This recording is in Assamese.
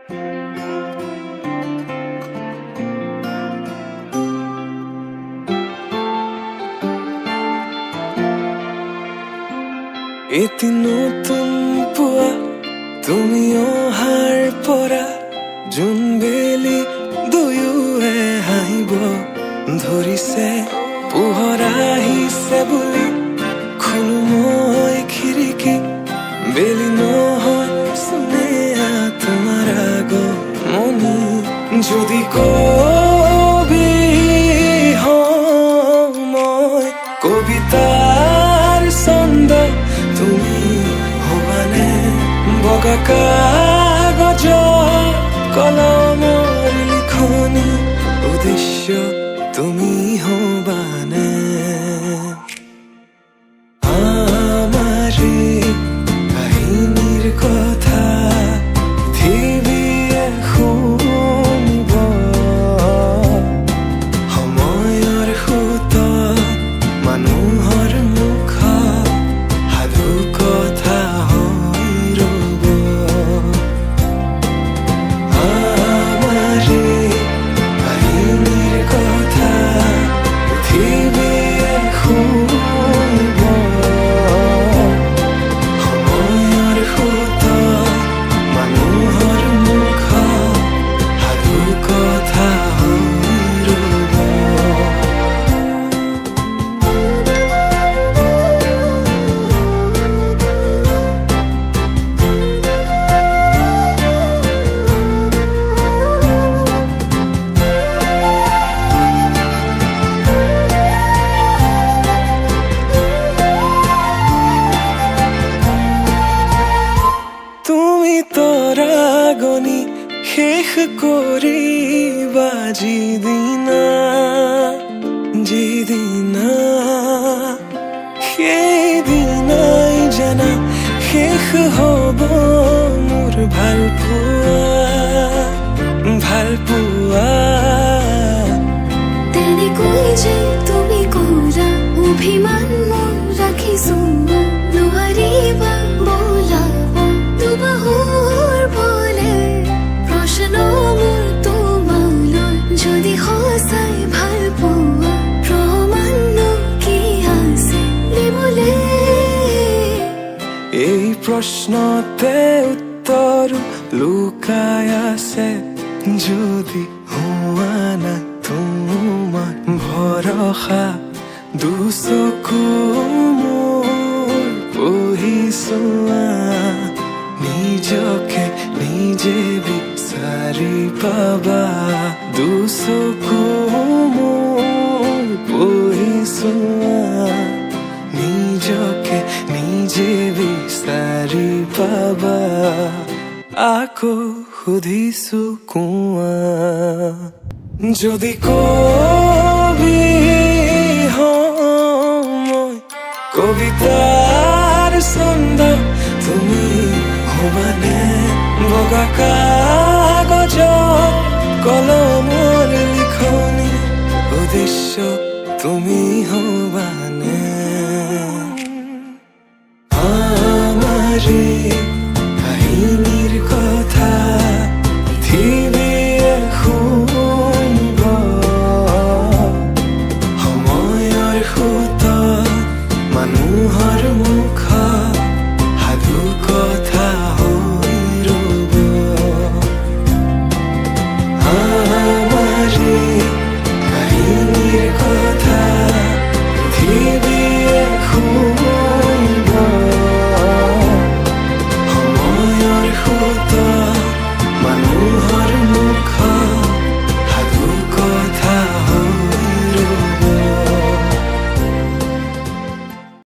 এটি নতুন পুৱা তুমি অহাৰ পৰা জোনবেলি দুয়োৱে হাঁহিব ধৰিছে পোহৰ আহিছে বুলি খোলো মই খিৰিকী বেলি নহয় শুনে তোমাৰ আগমনি যদি কবি হওঁ মই কবিতাৰ ছন্দ তুমি হবানে বগা কাগজৰ কলমৰ লিখনি উদ্দেশ্য তুমি হবানে আমাৰে কাহিনীৰ কথা পৃথিৱীয়ে শুনিব সময়ৰ সোঁতত মানুহৰ মুখত সাধু কথা হৈ ৰ'ব আমাৰে কাহিনীৰ কথা পৃথিৱীয়ে শুনিব সময়ৰ সোঁতত মানুহৰ মুখত সাধু কথা হৈ ৰ'ব তুমি তৰাগনি শেষ কৰিবা যিদিনা সেইদিনাই জানা শেষ হ'ব মোৰ ভাল পোৱা তেনেকৈ যে তুমি কৰা অভিমান মোৰ ৰাখিছো নোৱাৰিবা বোলাব দুবাহুৰ বলে প্ৰশ্ন মোৰ তোমালৈ যদি সঁচাই ভাল পোৱা প্ৰমাণ কি আছে দিবলে এই প্ৰশ্নতে উত্তৰ লুকাই আছে যদি হোৱা না তোমাৰ ভৰসা দুচকু মোৰ পঢ়িছোৱা নিজকে নিজে বিচাৰি পাবা দুচকু মোৰ পঢ়িছোৱা নিজকে নিজে বিচাৰি পাবা আকৌ সুধিছো কোৱা যদি কবি হওঁ মই কবিতাৰ ছন্দ তুমি হবানে বগা কাগজৰ কলমৰ লিখনি উদ্দেশ্য তুমি হবানে আমাৰে কাহিনীৰ কথা